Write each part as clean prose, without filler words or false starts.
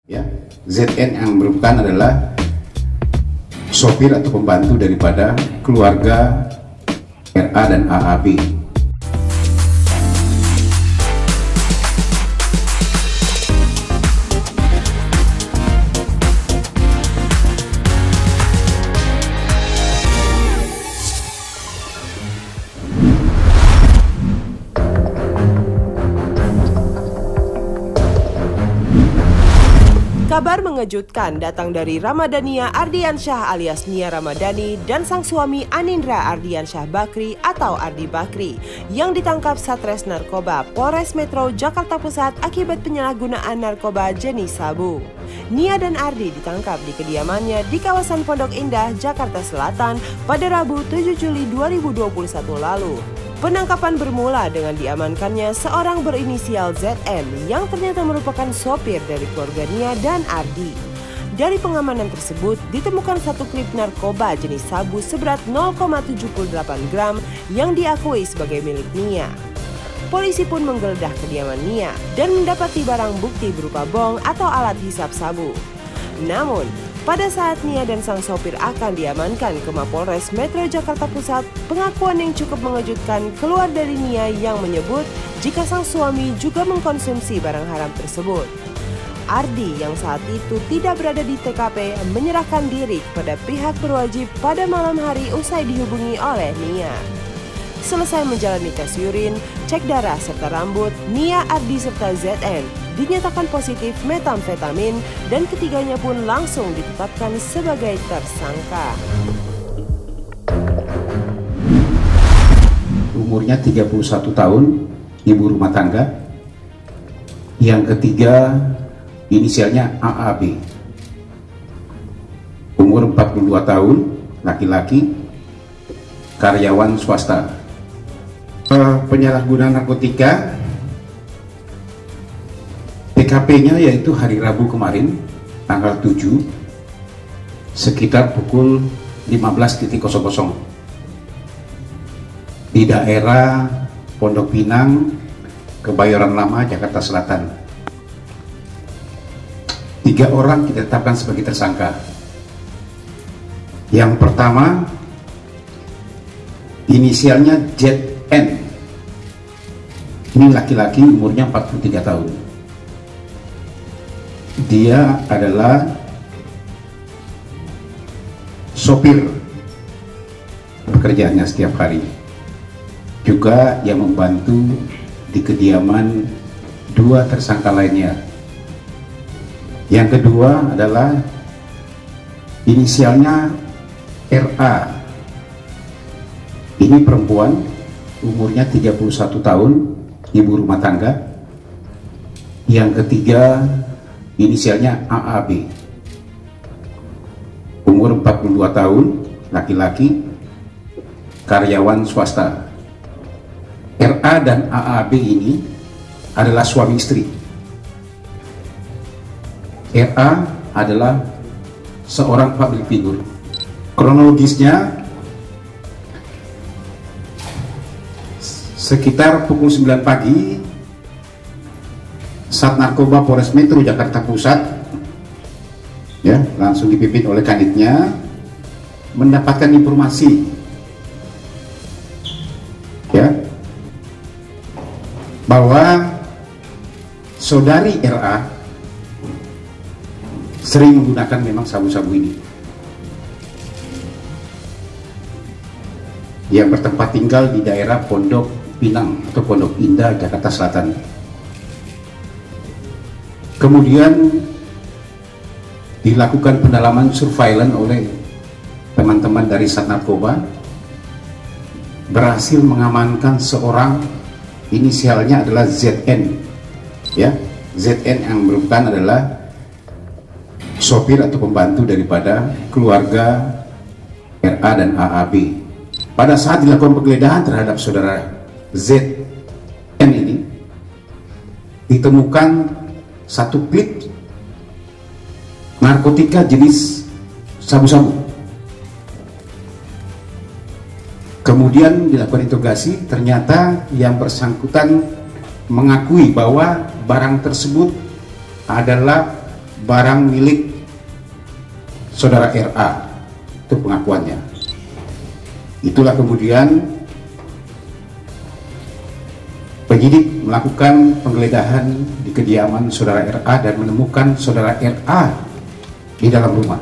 Ya, ZN yang merupakan adalah sopir atau pembantu daripada keluarga RA dan AAB. Kabar mengejutkan datang dari Ramadhania Ardiansyah alias Nia Ramadhani dan sang suami Anindra Ardiansyah Bakri atau Ardi Bakri yang ditangkap Satres Narkoba Polres Metro Jakarta Pusat akibat penyalahgunaan narkoba jenis sabu. Nia dan Ardi ditangkap di kediamannya di kawasan Pondok Indah, Jakarta Selatan pada Rabu 7 Juli 2021 lalu. Penangkapan bermula dengan diamankannya seorang berinisial ZN yang ternyata merupakan sopir dari keluarga Nia dan Ardi. Dari pengamanan tersebut ditemukan satu klip narkoba jenis sabu seberat 0,78 gram yang diakui sebagai milik Nia. Polisi pun menggeledah kediaman Nia dan mendapati barang bukti berupa bong atau alat hisap sabu. Namun, pada saat Nia dan sang sopir akan diamankan ke Mapolres Metro Jakarta Pusat, pengakuan yang cukup mengejutkan keluar dari Nia yang menyebut jika sang suami juga mengkonsumsi barang haram tersebut. Ardi yang saat itu tidak berada di TKP menyerahkan diri kepada pihak berwajib pada malam hari usai dihubungi oleh Nia. Selesai menjalani tes urin, cek darah serta rambut, Nia, Ardi serta ZN dinyatakan positif metamfetamin dan ketiganya pun langsung ditetapkan sebagai tersangka. Umurnya 31 tahun, ibu rumah tangga. Yang ketiga inisialnya AAB. Umur 42 tahun, laki-laki, karyawan swasta. Penyalahgunaan narkotika, TKP-nya yaitu hari Rabu kemarin, tanggal 7, sekitar pukul 15.00 di daerah Pondok Pinang, Kebayoran Lama, Jakarta Selatan. 3 orang kita tetapkan sebagai tersangka. Yang pertama, inisialnya ZN. Ini laki-laki, umurnya 43 tahun. Dia adalah sopir pekerjaannya setiap hari. Juga yang membantu di kediaman 2 tersangka lainnya. Yang kedua adalah inisialnya RA. Ini perempuan, umurnya 31 tahun, ibu rumah tangga. Yang ketiga inisialnya AAB, umur 42 tahun, laki-laki, karyawan swasta. RA dan AAB ini adalah suami istri. RA adalah seorang public figure. Kronologisnya sekitar pukul 9 pagi, Sat Narkoba Polres Metro Jakarta Pusat, ya, langsung dipimpin oleh kanitnya, mendapatkan informasi, ya, bahwa saudari RA sering menggunakan memang sabu-sabu ini, yang bertempat tinggal di daerah Pondok Pinang atau Pondok Indah, Jakarta Selatan. Kemudian dilakukan pendalaman surveillance oleh teman-teman dari Sat Narkoba, berhasil mengamankan seorang, inisialnya adalah ZN, ya, ZN yang merupakan adalah sopir atau pembantu daripada keluarga RA dan AAB. Pada saat dilakukan penggeledahan terhadap saudara ZN ini, ditemukan satu klip narkotika jenis sabu-sabu. Kemudian dilakukan interogasi, ternyata yang bersangkutan mengakui bahwa barang tersebut adalah barang milik saudara RA, itu pengakuannya. Itulah kemudian penyidik melakukan penggeledahan di kediaman saudara RA dan menemukan saudara RA di dalam rumah.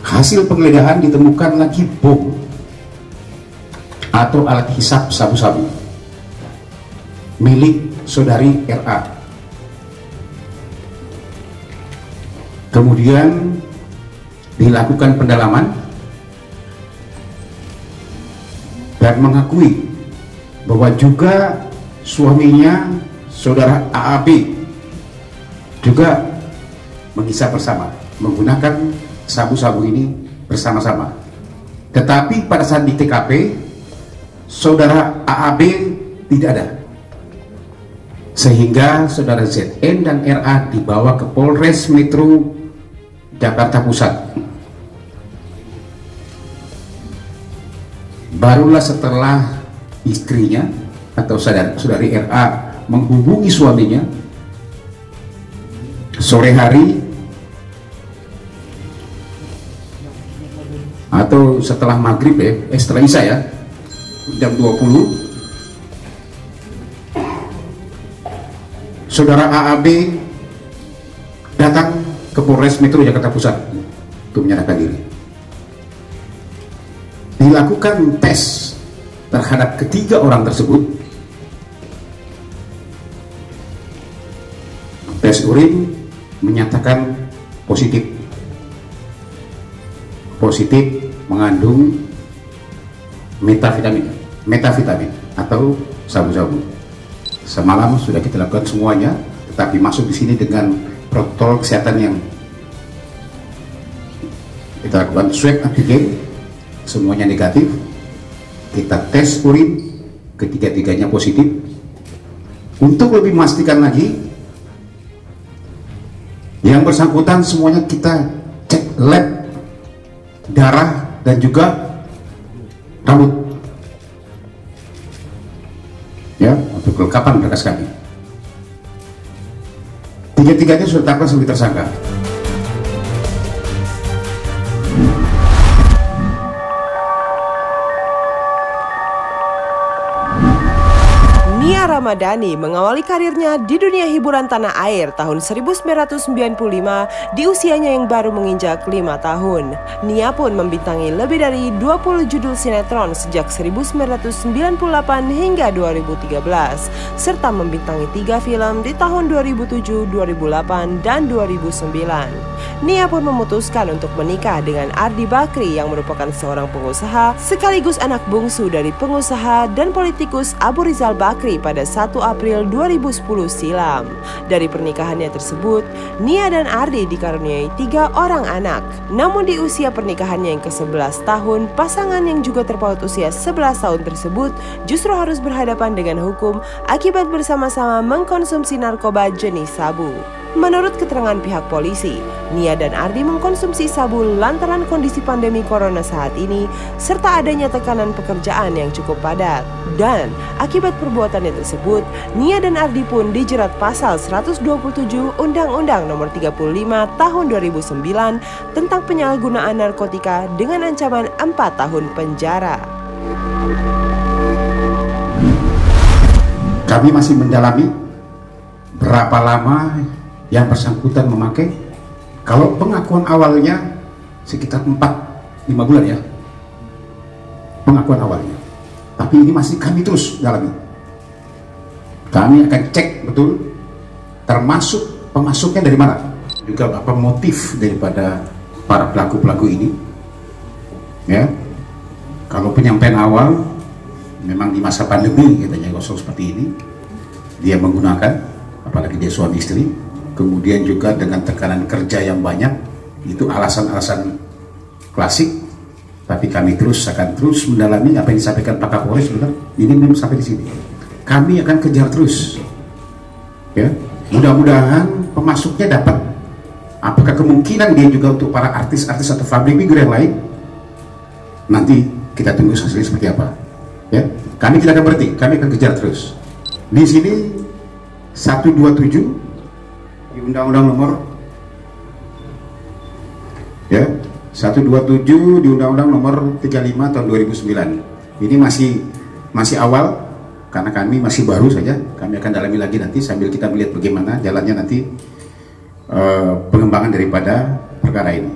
Hasil penggeledahan ditemukan lagi bom atau alat hisap sabu-sabu milik saudari RA. Kemudian dilakukan pendalaman dan mengakui bahwa juga suaminya saudara AAB juga menghisap bersama menggunakan sabu-sabu ini bersama-sama. Tetapi pada saat di TKP saudara AAB tidak ada, sehingga saudara ZN dan RA dibawa ke Polres Metro Jakarta Pusat. Barulah setelah istrinya atau saudari RA menghubungi suaminya sore hari atau setelah maghrib setelah Isya ya, jam 20, saudara AAB datang ke Polres Metro Jakarta Pusat untuk menyerahkan diri. Dilakukan tes terhadap ketiga orang tersebut. Tes urin menyatakan positif mengandung metavitamin atau sabu-sabu. Semalam sudah kita lakukan semuanya, tetapi masuk di sini dengan protokol kesehatan yang kita lakukan swab antigen, semuanya negatif. Kita tes urin, ketiga-tiganya positif. Untuk lebih memastikan lagi, yang bersangkutan semuanya kita cek lab darah dan juga rambut ya, untuk kelengkapan berkas kami. Tiga-tiganya sudah ditetapkan sebagai tersangka. Nia Ramadhani mengawali karirnya di dunia hiburan tanah air tahun 1995 di usianya yang baru menginjak 5 tahun. Nia pun membintangi lebih dari 20 judul sinetron sejak 1998 hingga 2013, serta membintangi 3 film di tahun 2007, 2008, dan 2009. Nia pun memutuskan untuk menikah dengan Ardi Bakri yang merupakan seorang pengusaha sekaligus anak bungsu dari pengusaha dan politikus Abu Rizal Bakri pada 1 April 2010 silam. Dari pernikahannya tersebut, Nia dan Ardi dikaruniai 3 orang anak. Namun di usia pernikahannya yang ke-11 tahun, pasangan yang juga terpaut usia 11 tahun tersebut justru harus berhadapan dengan hukum akibat bersama-sama mengkonsumsi narkoba jenis sabu. Menurut keterangan pihak polisi, Nia dan Ardi mengkonsumsi sabu lantaran kondisi pandemi corona saat ini serta adanya tekanan pekerjaan yang cukup padat. Dan akibat perbuatannya tersebut, Nia dan Ardi pun dijerat pasal 127 Undang-Undang Nomor 35 Tahun 2009 tentang penyalahgunaan narkotika dengan ancaman 4 tahun penjara. Kami masih mendalami berapa lama yang bersangkutan memakai. Kalau pengakuan awalnya sekitar 4-5 bulan ya, pengakuan awalnya. Tapi ini masih kami terus dalami. Kami akan cek betul, termasuk pemasuknya dari mana, juga apa motif daripada para pelaku-pelaku ini. Ya, kalau penyampaian awal memang di masa pandemi katanya kosong seperti ini, dia menggunakan, apalagi dia suami istri. Kemudian juga dengan tekanan kerja yang banyak, itu alasan-alasan klasik. Tapi kami akan terus mendalami apa yang disampaikan Pak Kapolres. Benar, ini belum sampai di sini. Kami akan kejar terus. Ya, mudah-mudahan pemasuknya dapat. Apakah kemungkinan dia juga untuk para artis-artis atau public figure yang lain? Nanti kita tunggu hasilnya seperti apa. Ya, kami tidak akan berhenti. Kami akan kejar terus. Di sini 127 di Undang-Undang Nomor 127 di Undang-Undang Nomor 35 tahun 2009. Ini masih awal karena kami masih baru saja. Kami akan dalami lagi nanti sambil kita melihat bagaimana jalannya nanti pengembangan daripada perkara ini.